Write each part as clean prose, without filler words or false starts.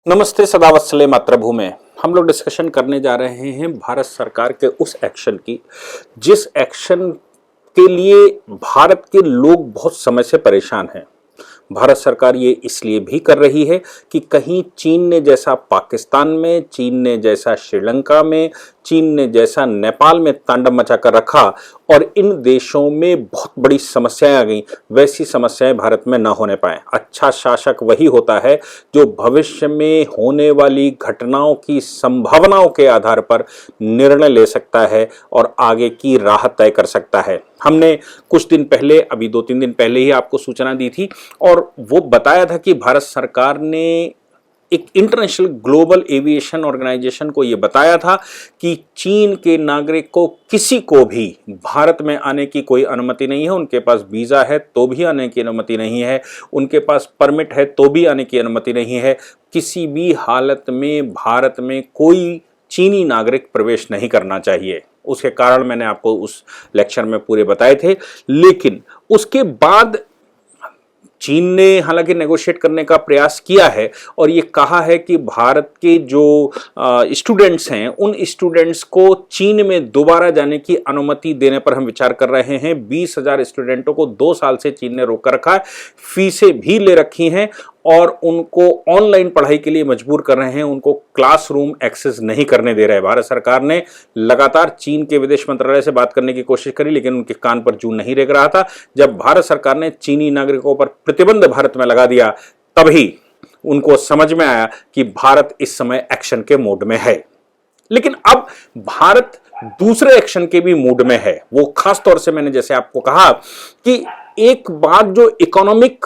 नमस्ते सदावत्सले मातृभूमि। हम लोग डिस्कशन करने जा रहे हैं भारत सरकार के उस एक्शन की जिस एक्शन के लिए भारत के लोग बहुत समय से परेशान हैं। भारत सरकार ये इसलिए भी कर रही है कि कहीं चीन ने जैसा पाकिस्तान में, चीन ने जैसा श्रीलंका में, चीन ने जैसा नेपाल में तांडव मचा कर रखा और इन देशों में बहुत बड़ी समस्याएं आ गई, वैसी समस्याएं भारत में ना होने पाए। अच्छा शासक वही होता है जो भविष्य में होने वाली घटनाओं की संभावनाओं के आधार पर निर्णय ले सकता है और आगे की राह तय कर सकता है। हमने कुछ दिन पहले, अभी 2-3 दिन पहले ही आपको सूचना दी थी और वो बताया था कि भारत सरकार ने एक इंटरनेशनल ग्लोबल एविएशन ऑर्गेनाइजेशन को ये बताया था कि चीन के नागरिक को किसी को भी भारत में आने की कोई अनुमति नहीं है। उनके पास वीज़ा है तो भी आने की अनुमति नहीं है, उनके पास परमिट है तो भी आने की अनुमति नहीं है। किसी भी हालत में भारत में कोई चीनी नागरिक प्रवेश नहीं करना चाहिए। उसके कारण मैंने आपको उस लेक्चर में पूरे बताए थे। लेकिन उसके बाद चीन ने हालांकि नेगोशिएट करने का प्रयास किया है और ये कहा है कि भारत के जो स्टूडेंट्स हैं उन स्टूडेंट्स को चीन में दोबारा जाने की अनुमति देने पर हम विचार कर रहे हैं। 20,000 स्टूडेंटों को 2 साल से चीन ने रोक कर रखा है, फीसें भी ले रखी हैं और उनको ऑनलाइन पढ़ाई के लिए मजबूर कर रहे हैं, उनको क्लासरूम एक्सेस नहीं करने दे रहे हैं। भारत सरकार ने लगातार चीन के विदेश मंत्रालय से बात करने की कोशिश करी लेकिन उनके कान पर जूं नहीं रेंग रहा था। जब भारत सरकार ने चीनी नागरिकों पर प्रतिबंध भारत में लगा दिया तभी उनको समझ में आया कि भारत इस समय एक्शन के मोड में है। लेकिन अब भारत दूसरे एक्शन के भी मूड में है। वो खास तौर से मैंने जैसे आपको कहा कि एक बात जो इकोनॉमिक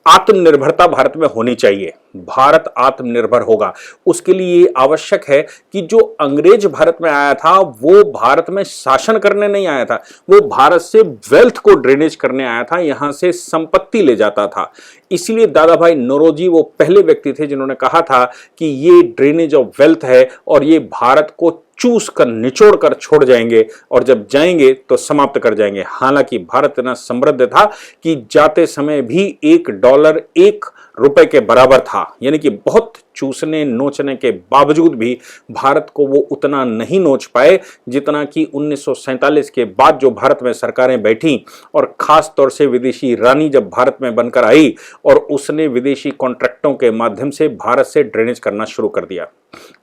आत्मनिर्भरता भारत में होनी चाहिए। भारत आत्मनिर्भर होगा उसके लिए आवश्यक है कि जो अंग्रेज भारत में आया था वो भारत में शासन करने नहीं आया था, वो भारत से वेल्थ को ड्रेनेज करने आया था, यहां से संपत्ति ले जाता था। इसीलिए दादा भाई नौरोजी वो पहले व्यक्ति थे जिन्होंने कहा था कि ये ड्रेनेज ऑफ वेल्थ है और ये भारत को चूस कर निचोड़ कर छोड़ जाएंगे और जब जाएंगे तो समाप्त कर जाएंगे। हालांकि भारत इतना समृद्ध था कि जाते समय भी $1 1 रुपए के बराबर था, यानी कि बहुत चूसने नोचने के बावजूद भी भारत को वो उतना नहीं नोच पाए जितना कि 1947 के बाद जो भारत में सरकारें बैठी और खास तौर से विदेशी रानी जब भारत में बनकर आई और उसने विदेशी कॉन्ट्रैक्टों के माध्यम से भारत से ड्रेनेज करना शुरू कर दिया।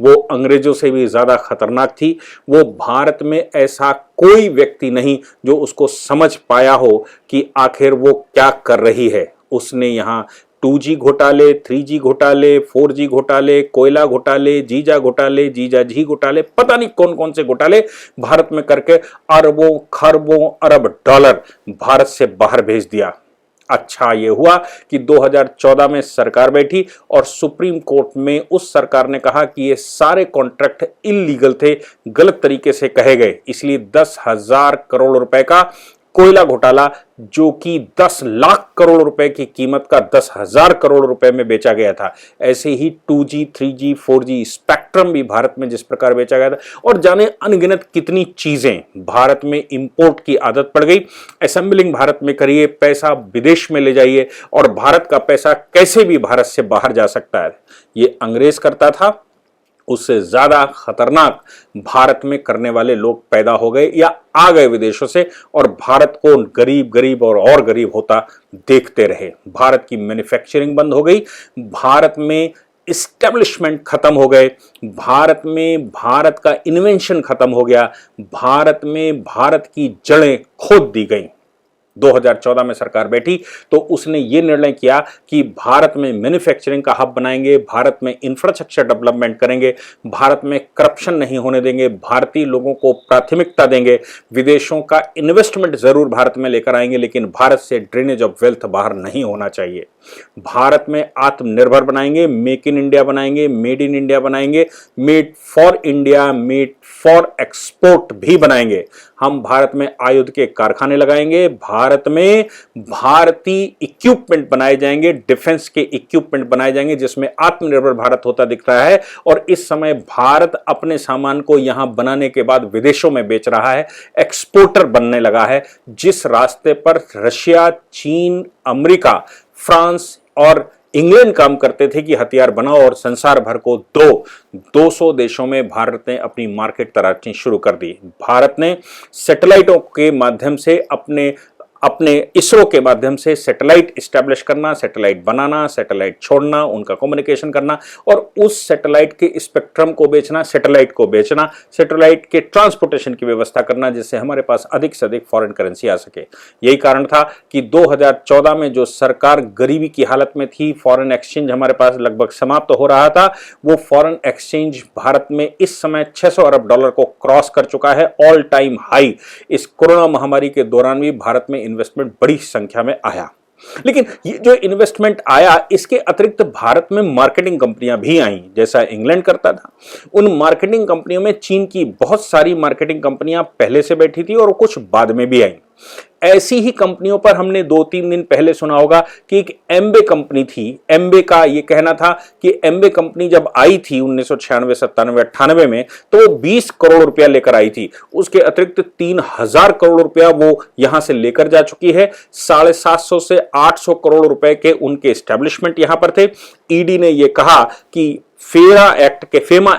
वो अंग्रेजों से भी ज्यादा खतरनाक थी। वो भारत में ऐसा कोई व्यक्ति नहीं जो उसको समझ पाया हो कि आखिर वो क्या कर रही है। उसने यहाँ 2G घोटाले, 3G घोटाले, 4G घोटाले, कोयला घोटाले, जीजा घोटाले, जीजाजी घोटाले, पता नहीं कौन कौन से घोटाले भारत में करके अरबों खरबों अरब डॉलर भारत से बाहर भेज दिया। अच्छा ये हुआ कि 2014 में सरकार बैठी और सुप्रीम कोर्ट में उस सरकार ने कहा कि ये सारे कॉन्ट्रैक्ट इल्लीगल थे, गलत तरीके से कहे गए, इसलिए 10,000 करोड़ रुपए का कोयला घोटाला जो कि 10 लाख करोड़ रुपए की कीमत का 10,000 करोड़ रुपए में बेचा गया था। ऐसे ही 2G, 3G, 4G स्पेक्ट्रम भी भारत में जिस प्रकार बेचा गया था और जाने अनगिनत कितनी चीजें भारत में इंपोर्ट की आदत पड़ गई। असेंबलिंग भारत में करिए, पैसा विदेश में ले जाइए और भारत का पैसा कैसे भी भारत से बाहर जा सकता है, ये अंग्रेज करता था। उससे ज्यादा खतरनाक भारत में करने वाले लोग पैदा हो गए या आ गए विदेशों से और भारत को गरीब गरीब और गरीब होता देखते रहे। भारत की मैन्युफैक्चरिंग बंद हो गई, भारत में इस्टेब्लिशमेंट खत्म हो गए, भारत में भारत का इन्वेंशन खत्म हो गया, भारत में भारत की जड़ें खोद दी गई। 2014 में सरकार बैठी तो उसने ये निर्णय किया कि भारत में मैन्युफैक्चरिंग का हब बनाएंगे, भारत में इंफ्रास्ट्रक्चर डेवलपमेंट करेंगे, भारत में करप्शन नहीं होने देंगे, भारतीय लोगों को प्राथमिकता देंगे, विदेशों का इन्वेस्टमेंट जरूर भारत में लेकर आएंगे लेकिन भारत से ड्रेनेज ऑफ वेल्थ बाहर नहीं होना चाहिए। भारत में आत्मनिर्भर बनाएंगे, मेक इन इंडिया बनाएंगे, मेड इन इंडिया बनाएंगे, made for India, made for export भी बनाएंगे। हम भारत में आयुध के कारखाने लगाएंगे, भारत में भारतीय इक्विपमेंट बनाए जाएंगे, डिफेंस के इक्विपमेंट बनाए जाएंगे जिसमें आत्मनिर्भर भारत होता दिख रहा है। और इस समय भारत अपने सामान को यहां बनाने के बाद विदेशों में बेच रहा है, एक्सपोर्टर बनने लगा है। जिस रास्ते पर रशिया, चीन, अमेरिका, फ्रांस और इंग्लैंड काम करते थे कि हथियार बनाओ और संसार भर को 200 देशों में भारत ने अपनी मार्केट तराशनी शुरू कर दी। भारत ने सैटेलाइटों के माध्यम से अपने इसरो के माध्यम से सैटेलाइट इस्टेब्लिश करना, सैटेलाइट बनाना, सैटेलाइट छोड़ना, उनका कम्युनिकेशन करना और उस सैटेलाइट के स्पेक्ट्रम को बेचना, सैटेलाइट को बेचना, सैटेलाइट के ट्रांसपोर्टेशन की व्यवस्था करना, जिससे हमारे पास अधिक से अधिक फॉरेन करेंसी आ सके। यही कारण था कि 2014 में जो सरकार गरीबी की हालत में थी, फॉरेन एक्सचेंज हमारे पास लगभग समाप्त हो रहा था, वो फॉरेन एक्सचेंज भारत में इस समय $600 अरब को क्रॉस कर चुका है, ऑल टाइम हाई। इस कोरोना महामारी के दौरान भी भारत में इन्वेस्टमेंट बड़ी संख्या में आया। लेकिन ये जो इन्वेस्टमेंट आया, इसके अतिरिक्त भारत में मार्केटिंग कंपनियां भी आईं, जैसा इंग्लैंड करता था। उन मार्केटिंग कंपनियों में चीन की बहुत सारी मार्केटिंग कंपनियां पहले से बैठी थी और कुछ बाद में भी आईं। ऐसी ही कंपनियों पर हमने 2-3 दिन पहले सुना होगा कि एक एम्बे कंपनी थी। एम्बे का ये कहना था कि एम्बे कंपनी जब आई थी 1996, 97, 98 में, तो वो 20 करोड़ रुपया लेकर आई थी। उसके अतिरिक्त 3000 करोड़ रुपया वो यहां से लेकर जा चुकी है। 750 से 800 करोड़ रुपए के उनके एस्टेब्लिशमेंट यहां पर थे। ईडी ने यह कहा कि फेमा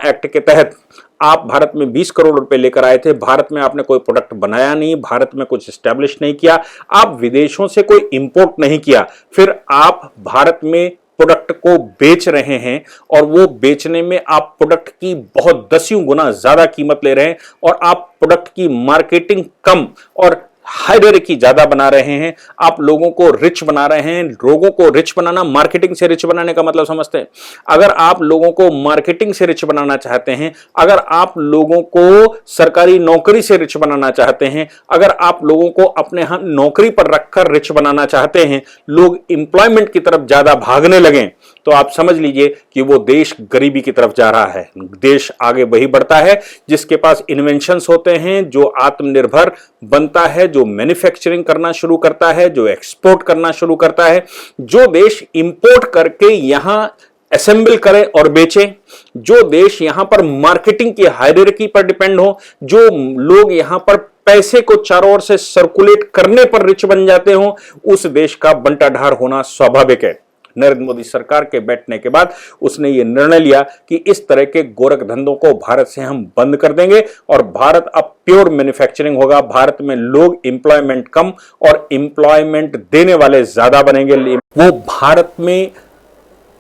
एक्ट के तहत आप भारत में 20 करोड़ रुपए लेकर आए थे, भारत में आपने कोई प्रोडक्ट बनाया नहीं, भारत में कुछ एस्टेब्लिश नहीं किया, आप विदेशों से कोई इंपोर्ट नहीं किया, फिर आप भारत में प्रोडक्ट को बेच रहे हैं और वो बेचने में आप प्रोडक्ट की बहुत 10 गुना ज्यादा कीमत ले रहे हैं और आप प्रोडक्ट की मार्केटिंग कम और हायरार्की ज्यादा बना रहे हैं। आप लोगों को रिच बना रहे हैं। लोगों को रिच बनाना, मार्केटिंग से रिच बनाने का मतलब समझते हैं। अगर आप लोगों को मार्केटिंग से रिच बनाना चाहते हैं, अगर आप लोगों को सरकारी नौकरी से रिच बनाना चाहते हैं, अगर आप लोगों को अपने यहां नौकरी पर रखकर रिच बनाना चाहते हैं, लोग एम्प्लॉयमेंट की तरफ ज्यादा भागने लगे, तो आप समझ लीजिए कि वो देश गरीबी की तरफ जा रहा है। देश आगे वही बढ़ता है जिसके पास इन्वेंशंस होते हैं, जो आत्मनिर्भर बनता है, जो मैन्युफैक्चरिंग करना शुरू करता है, जो एक्सपोर्ट करना शुरू करता है। जो देश इंपोर्ट करके यहां असेंबल करे और बेचे, जो देश यहां पर मार्केटिंग की हायरार्की पर डिपेंड हो, जो लोग यहां पर पैसे को चारों ओर से सर्कुलेट करने पर रिच बन जाते हो, उस देश का बंटाढार होना स्वाभाविक है। नरेंद्र मोदी सरकार के बैठने के बाद उसने ये निर्णय लिया कि इस तरह के गोरख धंधों को भारत से हम बंद कर देंगे और भारत अब प्योर मैन्युफैक्चरिंग होगा। भारत में लोग एम्प्लॉयमेंट कम और एम्प्लॉयमेंट देने वाले ज्यादा बनेंगे। वो भारत में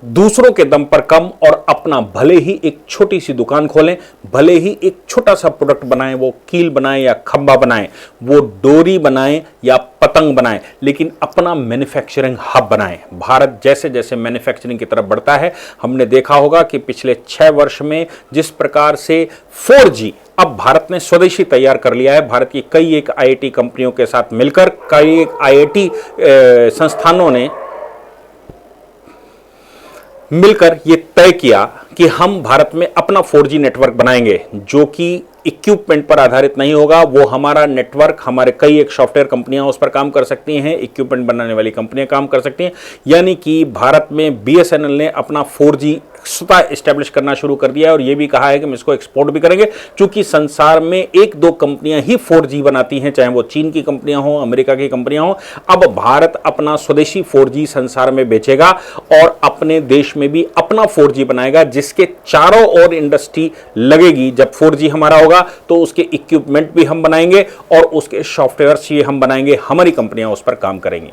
दूसरों के दम पर कम और अपना भले ही एक छोटी सी दुकान खोलें, भले ही एक छोटा सा प्रोडक्ट बनाएं, वो कील बनाएं या खंबा बनाएं, वो डोरी बनाएं या पतंग बनाएं, लेकिन अपना मैन्युफैक्चरिंग हब बनाएं। भारत जैसे जैसे मैन्युफैक्चरिंग की तरफ बढ़ता है, हमने देखा होगा कि पिछले 6 वर्ष में जिस प्रकार से 4G अब भारत ने स्वदेशी तैयार कर लिया है। भारत की कई एक IIT कंपनियों के साथ मिलकर कई एक IIT संस्थानों ने मिलकर यह तय किया कि हम भारत में अपना 4G नेटवर्क बनाएंगे, जो कि इक्विपमेंट पर आधारित नहीं होगा। वो हमारा नेटवर्क, हमारे कई एक सॉफ्टवेयर कंपनियां उस पर काम कर सकती हैं, इक्विपमेंट बनाने वाली कंपनियां काम कर सकती हैं। यानी कि भारत में BSNL ने अपना 4G स्वतः स्टैब्लिश करना शुरू कर दिया है और यह भी कहा है कि हम इसको एक्सपोर्ट भी करेंगे, क्योंकि संसार में 1-2 कंपनियां ही 4G बनाती हैं, चाहे वो चीन की कंपनियां हो, अमेरिका की कंपनियां हो। अब भारत अपना स्वदेशी 4G संसार में बेचेगा और अपने देश में भी अपना 4G बनाएगा, जिसके चारों ओर इंडस्ट्री लगेगी। जब 4G हमारा होगा तो उसके इक्विपमेंट भी हम बनाएंगे और उसके सॉफ्टवेयर भी हम बनाएंगे, हमारी कंपनियां उस पर काम करेंगी।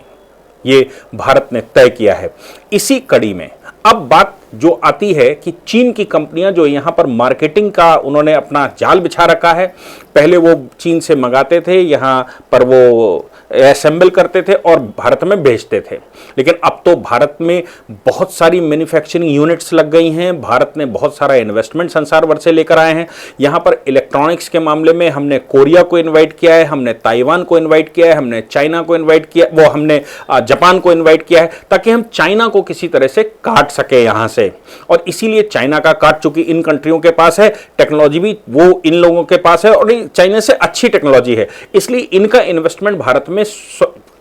ये भारत ने तय किया है। इसी कड़ी में अब बात जो आती है कि चीन की कंपनियां जो यहां पर मार्केटिंग का उन्होंने अपना जाल बिछा रखा है। पहले वो चीन से मंगाते थे, यहां पर वो असेंबल करते थे और भारत में भेजते थे, लेकिन अब तो भारत में बहुत सारी मैन्युफैक्चरिंग यूनिट्स लग गई हैं। भारत ने बहुत सारा इन्वेस्टमेंट संसार भर से लेकर आए हैं। यहां पर इलेक्ट्रॉनिक्स के मामले में हमने कोरिया को इनवाइट किया है, हमने ताइवान को इनवाइट किया है, हमने चाइना को इनवाइट किया, वो हमने जापान को इनवाइट किया है, ताकि हम चाइना को किसी तरह से काट सके यहां से। और इसीलिए चाइना का काट, चूंकि इन कंट्रियों के पास है टेक्नोलॉजी भी, वो इन लोगों के पास है और चाइना से अच्छी टेक्नोलॉजी है, इसलिए इनका इन्वेस्टमेंट भारत में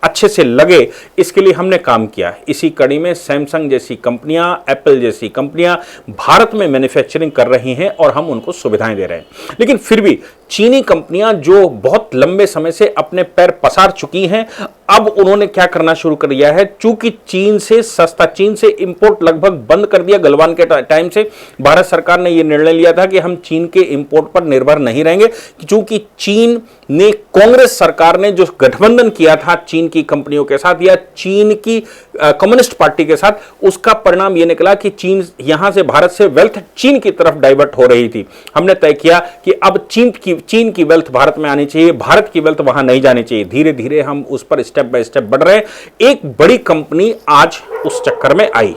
अच्छे से लगे, इसके लिए हमने काम किया। इसी कड़ी में सैमसंग जैसी कंपनियां, एप्पल जैसी कंपनियां भारत में मैन्युफैक्चरिंग कर रही हैं और हम उनको सुविधाएं दे रहे हैं। लेकिन फिर भी चीनी कंपनियां जो बहुत लंबे समय से अपने पैर पसार चुकी हैं, अब उन्होंने क्या करना शुरू कर दिया है, चूंकि चीन से सस्ता, चीन से इंपोर्ट लगभग बंद कर दिया गलवान के टाइम से। भारत सरकार ने यह निर्णय लिया था कि हम चीन के इंपोर्ट पर निर्भर नहीं रहेंगे, क्योंकि चीन ने, कांग्रेस सरकार ने जो गठबंधन किया था चीन की कंपनियों के साथ या चीन की कम्युनिस्ट पार्टी के साथ, उसका परिणाम यह निकला कि चीन, यहां से भारत से वेल्थ चीन की तरफ डाइवर्ट हो रही थी। हमने तय किया कि अब चीन की वेल्थ भारत में आनी चाहिए, भारत की वेल्थ वहां नहीं जानी चाहिए। धीरे धीरे हम उस पर स्टेप बाय स्टेप बढ़ रहे हैं। एक बड़ी कंपनी आज उस चक्कर में आई,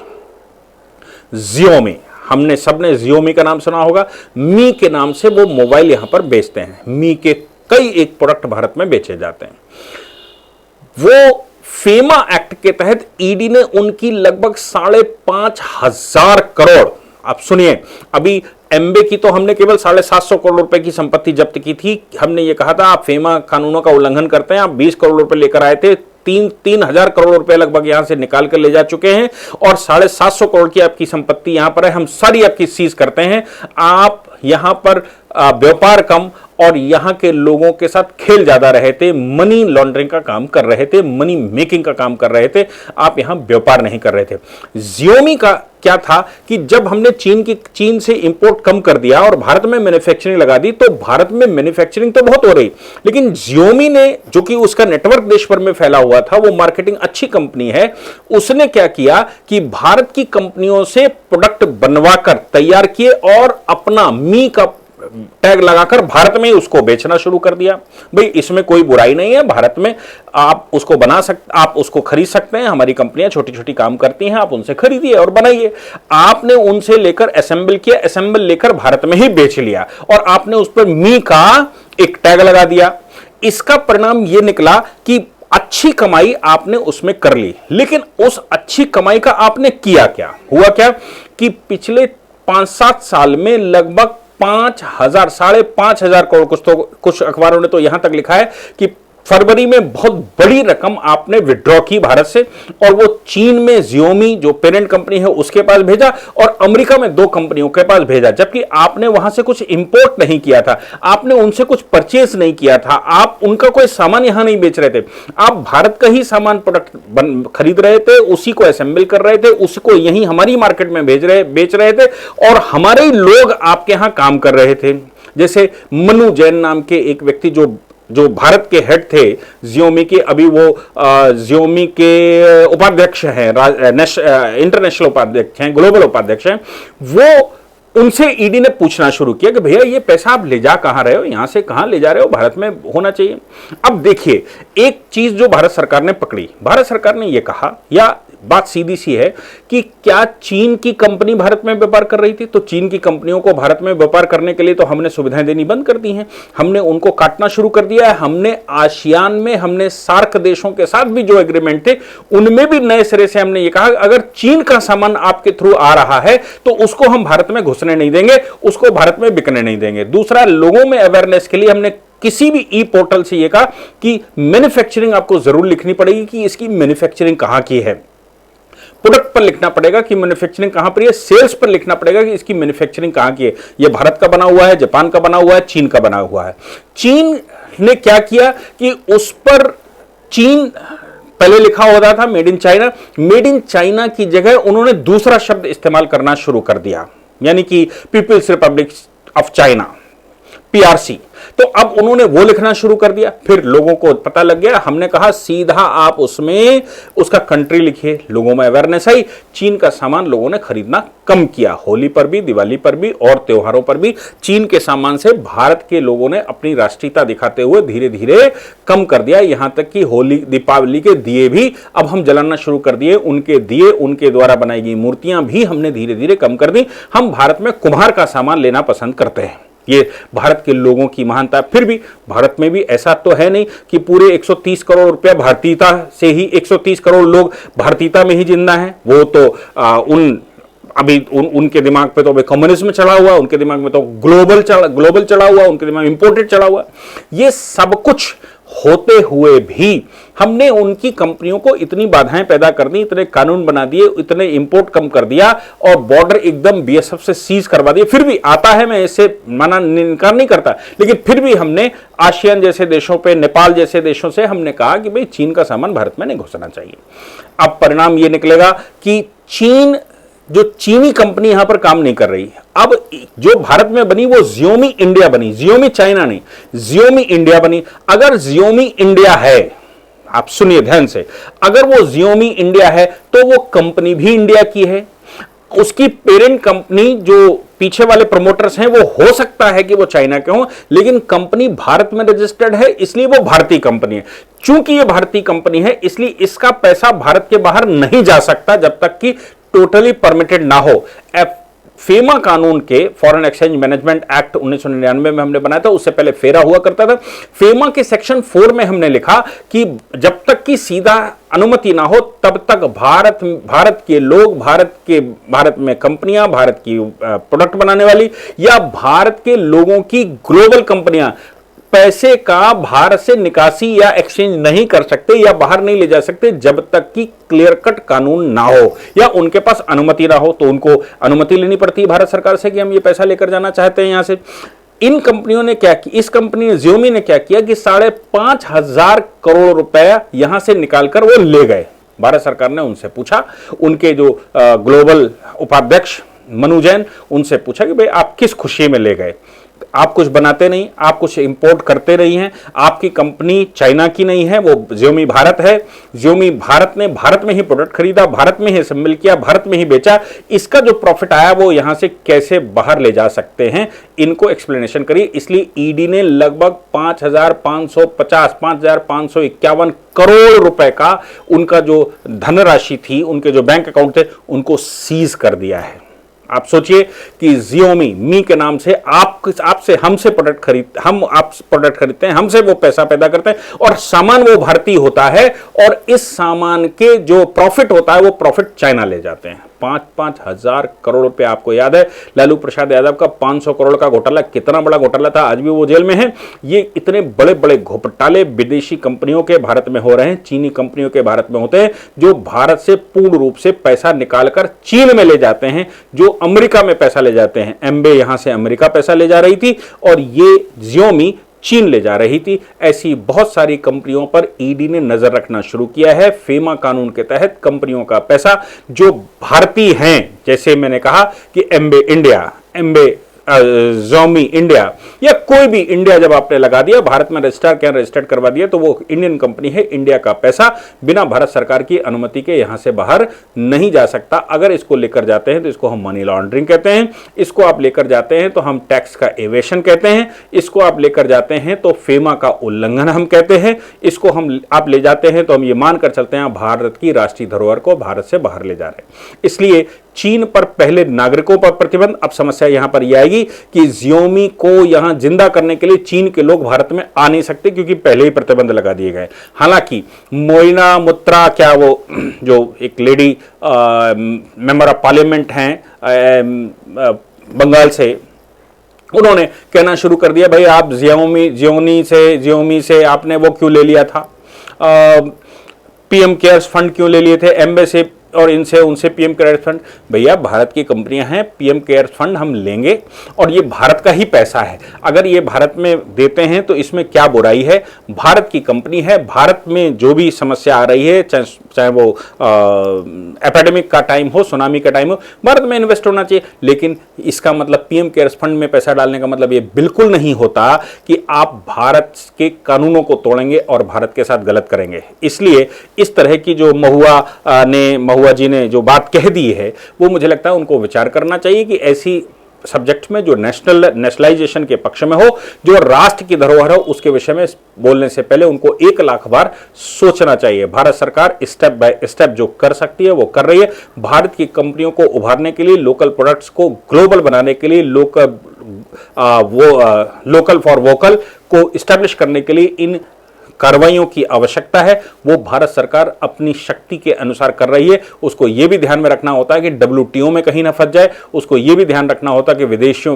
Xiaomi। हमने सबने Xiaomi का नाम सुना होगा। मी के नाम से वो मोबाइल यहां पर बेचते हैं। मी के कई एक प्रोडक्ट भारत में बेचे जाते हैं। वो फेमा एक्ट के तहत ईडी ने उनकी लगभग 5,500 करोड़, आप सुनिए, अभी एमबे की तो हमने केवल 750 करोड़ रुपए की संपत्ति जब्त की थी। हमने ये कहा था आप फेमा कानूनों का उल्लंघन करते हैं, आप 20 करोड़ रुपए लेकर आए थे, 3,000 करोड़ रुपए लगभग यहां से निकाल कर ले जा चुके हैं और 750 करोड़ की आपकी संपत्ति यहां पर है, हम सारी आपकी सीज करते हैं। आप यहां पर व्यापार कम और यहां के लोगों के साथ खेल ज्यादा रहे थे, मनी लॉन्ड्रिंग का काम कर रहे थे, मनी मेकिंग का काम कर रहे थे, आप यहां व्यापार नहीं कर रहे थे। Xiaomi का क्या था कि जब हमने चीन से इंपोर्ट कम कर दिया और भारत में मैन्युफैक्चरिंग लगा दी, तो भारत में मैन्युफैक्चरिंग तो बहुत हो रही, लेकिन Xiaomi ने, जो कि उसका नेटवर्क देश भर में फैला हुआ था, वो मार्केटिंग अच्छी कंपनी है, उसने क्या किया कि भारत की कंपनियों से प्रोडक्ट बनवाकर तैयार किए और अपना मी का टैग लगाकर भारत में ही उसको बेचना शुरू कर दिया। भाई इसमें कोई बुराई नहीं है, भारत में आप उसको बना सकते, आप उसको खरीद सकते हैं, हमारी कंपनियां छोटी छोटी काम करती हैं, आप उनसे खरीदिए और बनाइए। आपने उनसे लेकर असेंबल किया, असेंबल लेकर भारत में ही बेच लिया और आपने उस पर मी का एक टैग लगा दिया। इसका परिणाम यह निकला कि अच्छी कमाई आपने उसमें कर ली, लेकिन उस अच्छी कमाई का आपने किया क्या? हुआ क्या कि पिछले 5-7 साल में लगभग 5,000 करोड़, कुछ अखबारों ने तो यहां तक लिखा है कि फरवरी में बहुत बड़ी रकम आपने विड्रॉ की भारत से और वो चीन में Xiaomi जो पेरेंट कंपनी है उसके पास भेजा और अमेरिका में 2 कंपनियों के पास भेजा, जबकि आपने वहां से कुछ इंपोर्ट नहीं किया था, आपने उनसे कुछ परचेज नहीं किया था, आप उनका कोई सामान यहां नहीं बेच रहे थे, आप भारत का ही सामान प्रोडक्ट खरीद रहे थे, उसी को असेंबल कर रहे थे, उसको यहीं हमारी मार्केट में बेच रहे थे और हमारे ही लोग आपके यहां काम कर रहे थे। जैसे मनु जैन नाम के एक व्यक्ति जो भारत के हेड थे Xiaomi के, अभी वो Xiaomi के उपाध्यक्ष हैं, इंटरनेशनल उपाध्यक्ष हैं, ग्लोबल उपाध्यक्ष हैं, वो उनसे ईडी ने पूछना शुरू किया कि भैया ये पैसा आप ले जा कहां रहे हो, यहां से कहां ले जा रहे हो, भारत में होना चाहिए। अब देखिए एक चीज जो भारत सरकार ने पकड़ी, भारत सरकार ने यह कहा, या बात सीधी सी है कि क्या चीन की कंपनी भारत में व्यापार कर रही थी, तो चीन की कंपनियों को भारत में व्यापार करने के लिए तो हमने सुविधाएं देनी बंद कर दी हैं, हमने उनको काटना शुरू कर दिया है। हमने आसियान में, हमने सार्क देशों के साथ भी जो एग्रीमेंट थे उनमें भी नए सिरे से हमने ये कहा अगर चीन का सामान आपके थ्रू आ रहा है तो उसको हम भारत में घुसने नहीं देंगे, उसको भारत में बिकने नहीं देंगे। दूसरा, लोगों में अवेयरनेस के लिए हमने किसी भी ई पोर्टल से यह कहा कि मैन्युफैक्चरिंग आपको जरूर लिखनी पड़ेगी कि इसकी मैन्युफैक्चरिंग कहां की है, प्रोडक्ट पर लिखना पड़ेगा कि मैन्युफैक्चरिंग कहां पर है, सेल्स पर लिखना पड़ेगा कि इसकी मैन्युफैक्चरिंग कहां की है, यह भारत का बना हुआ है, जापान का बना हुआ है, चीन का बना हुआ है। चीन ने क्या किया कि उस पर चीन पहले लिखा होता था made in China, made in China की जगह उन्होंने दूसरा शब्द इस्तेमाल करना शुरू कर दिया, यानी कि People's Republic of China, PRC। तो अब उन्होंने वो लिखना शुरू कर दिया, फिर लोगों को पता लग गया, हमने कहा सीधा आप उसमें उसका कंट्री लिखिए, लोगों में अवेयरनेस आई, चीन का सामान लोगों ने खरीदना कम किया। होली पर भी, दिवाली पर भी और त्योहारों पर भी चीन के सामान से भारत के लोगों ने अपनी राष्ट्रीयता दिखाते हुए धीरे धीरे कम कर दिया। यहां तक कि होली, दीपावली के दिए भी अब हम जलाना शुरू कर दिए, उनके दिए, उनके द्वारा बनाई गई मूर्तियां भी हमने धीरे धीरे कम कर दी। हम भारत में कुम्हार का सामान लेना पसंद करते हैं, ये भारत के लोगों की महानता। फिर भी भारत में भी ऐसा तो है नहीं कि पूरे 130 करोड़ रुपया भारतीयता से ही, 130 करोड़ लोग भारतीयता में ही जिंदा हैं। वो तो उनके दिमाग पे तो अभी कम्युनिज्म चढ़ा हुआ, उनके दिमाग में तो ग्लोबल चढ़ा हुआ, उनके दिमाग में इंपोर्टेड चढ़ा हुआ। ये सब कुछ होते हुए भी हमने उनकी कंपनियों को इतनी बाधाएं पैदा कर दी, इतने कानून बना दिए, इतने इंपोर्ट कम कर दिया और बॉर्डर एकदम बीएसएफ से सीज करवा दिए। फिर भी आता है, मैं इसे माना इनकार नहीं करता, लेकिन फिर भी हमने आसियान जैसे देशों पे, नेपाल जैसे देशों से हमने कहा कि भाई चीन का सामान भारत में नहीं घुसना चाहिए। अब परिणाम यह निकलेगा कि जो चीनी कंपनी यहां पर काम नहीं कर रही, अब जो भारत में बनी वो जियोमी इंडिया बनी, जियोमी चाइना नहीं, जियोमी इंडिया बनी। अगर जियोमी इंडिया है, आप सुनिए ध्यान से, अगर वो जियोमी इंडिया है तो वो कंपनी भी इंडिया की है, उसकी पेरेंट कंपनी जो पीछे वाले प्रमोटर्स हैं वो हो सकता है कि वो चाइना के हों, लेकिन कंपनी भारत में रजिस्टर्ड है, इसलिए वो भारतीय कंपनी है। चूंकि ये भारतीय कंपनी है, इसलिए इसका पैसा भारत के बाहर नहीं जा सकता जब तक कि टोटली परमिटेड ना हो। फेमा कानून के, फॉरेन एक्सचेंज मैनेजमेंट एक्ट 1999 में हमने बनाया था, उससे पहले फेरा हुआ करता था। फेमा के सेक्शन 4 में हमने लिखा कि जब तक कि सीधा अनुमति ना हो तब तक भारत के लोग, भारत में कंपनियां, भारत की प्रोडक्ट बनाने वाली या भारत के लोगों की ग्लोबल कंपनियां पैसे का भारत से निकासी या एक्सचेंज नहीं कर सकते या बाहर नहीं ले जा सकते जब तक कि क्लियर कट कानून ना हो या उनके पास अनुमति ना हो। तो उनको अनुमति लेनी पड़ती है भारत सरकार से कि हम ये पैसा लेकर जाना चाहते हैं यहां से। इन कंपनियों ने क्या किया, इस कंपनी जियोमी ने क्या किया कि 5,500 करोड़ रुपए यहां से निकालकर वो ले गए। भारत सरकार ने उनसे पूछा, उनके जो ग्लोबल उपाध्यक्ष मनु जैन, उनसे पूछा कि भाई आप किस खुशी में ले गए, आप कुछ बनाते नहीं, आप कुछ इंपोर्ट करते नहीं हैं, आपकी कंपनी चाइना की नहीं है, वो जियोमी भारत है, जियोमी भारत ने भारत में ही प्रोडक्ट खरीदा, भारत में ही असेंबल किया, भारत में ही बेचा, इसका जो प्रॉफिट आया वो यहां से कैसे बाहर ले जा सकते हैं, इनको एक्सप्लेनेशन करिए। इसलिए ईडी ने लगभग 5,551 करोड़ रुपए का उनका जो धनराशि थी, उनके जो बैंक अकाउंट थे, उनको सीज कर दिया है। आप सोचिए कि जियोमी मी के नाम से आपसे हमसे प्रोडक्ट खरीदते हैं, हमसे वो पैसा पैदा करते हैं और सामान वो भारतीय होता है और इस सामान के जो प्रॉफिट होता है वो प्रॉफिट चाइना ले जाते हैं। 5,500 करोड़ रुपए। आपको याद है लालू प्रसाद यादव का 500 करोड़ का घोटाला, कितना बड़ा घोटाला था, आज भी वो जेल में है। ये इतने बड़े बड़े घोटाले विदेशी कंपनियों के भारत में हो रहे हैं, चीनी कंपनियों के भारत में होते हैं, जो भारत से पूर्ण रूप से पैसा निकालकर चीन में ले जाते हैं, जो अमेरिका में पैसा ले जाते हैं। एम्बे यहां से अमेरिका पैसा ले जा रही थी और ये जियोमी चीन ले जा रही थी। ऐसी बहुत सारी कंपनियों पर ईडी ने नजर रखना शुरू किया है। फेमा कानून के तहत कंपनियों का पैसा जो भारतीय हैं, जैसे मैंने कहा कि एम्बे इंडिया, जियोमी इंडिया या कोई भी इंडिया जब आपने लगा दिया, भारत में रजिस्टर्ड करवा दिया, तो वो इंडियन कंपनी है। इंडिया का पैसा बिना भारत सरकार की अनुमति के यहां से बाहर नहीं जा सकता। अगर इसको लेकर जाते हैं तो इसको हम मनी लॉन्ड्रिंग कहते हैं, इसको आप लेकर जाते हैं तो हम टैक्स का एवेशन कहते हैं, इसको आप लेकर जाते हैं तो फेमा का उल्लंघन हम कहते हैं, इसको आप ले जाते हैं तो हम ये मानकर चलते हैं भारत की राष्ट्रीय धरोहर को भारत से बाहर ले जा रहे हैं। इसलिए चीन पर पहले नागरिकों पर प्रतिबंध, अब समस्या यहां पर यह आएगी कि जियोमी को यहां जिंदा करने के लिए चीन के लोग भारत में आ नहीं सकते क्योंकि पहले ही प्रतिबंध लगा दिए गए। हालांकि मोइना मुत्रा, क्या वो जो एक लेडी मेंबर ऑफ पार्लियामेंट हैं बंगाल से, उन्होंने कहना शुरू कर दिया भाई आप जियोमी से आपने वो क्यों ले लिया था, पीएम केयर्स फंड क्यों ले लिए थे, एम्बे से और इनसे उनसे पीएम केयर्स फंड। भैया भारत की कंपनियां हैं, पीएम केयर्स फंड हम लेंगे और ये भारत का ही पैसा है। अगर ये भारत में देते हैं तो इसमें क्या बुराई है, भारत की कंपनी है। भारत में जो भी समस्या आ रही है, चाहे वो एपिडेमिक का टाइम हो, सुनामी का टाइम हो, भारत में इन्वेस्ट होना चाहिए। लेकिन इसका मतलब पीएम केयर्स फंड में पैसा डालने का मतलब ये बिल्कुल नहीं होता कि आप भारत के कानूनों को तोड़ेंगे और भारत के साथ गलत करेंगे। इसलिए इस तरह की जो महुआ जी ने जो बात कह दी है, वो मुझे लगता है उनको विचार करना चाहिए कि ऐसी सब्जेक्ट में जो नेशनलाइजेशन के पक्ष में हो, जो राष्ट्र की धरोहर हो, उसके विषय में बोलने से पहले उनको 1,00,000 बार सोचना चाहिए। भारत सरकार स्टेप बाय स्टेप जो कर सकती है वो कर रही है। भारत की कंपनियों को उभारने के लिए, लोकल प्रोडक्ट्स को ग्लोबल बनाने के लिए, लोकल फॉर वोकल को इस्टेब्लिश करने के लिए इन कार्रवाइयों की आवश्यकता है वो भारत सरकार अपनी शक्ति के अनुसार कर रही है। उसको यह भी ध्यान में रखना होता है कि WTO में कहीं ना फंस जाए, उसको यह भी ध्यान रखना होता है कि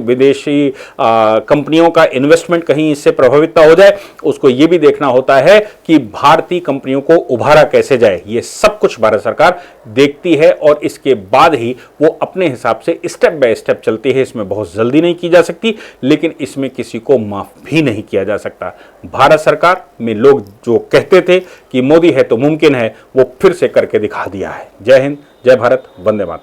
विदेशी कंपनियों का इन्वेस्टमेंट कहीं इससे प्रभावित ना हो जाए, उसको यह भी देखना होता है कि भारतीय कंपनियों को उभारा कैसे जाए। ये सब कुछ भारत सरकार देखती है और इसके बाद ही वो अपने हिसाब से स्टेप बाय स्टेप चलती है। इसमें बहुत जल्दी नहीं की जा सकती, लेकिन इसमें किसी को माफ भी नहीं किया जा सकता। भारत सरकार में लोग जो कहते थे कि मोदी है तो मुमकिन है, वो फिर से करके दिखा दिया है। जय हिंद, जय भारत, वंदे मातरम।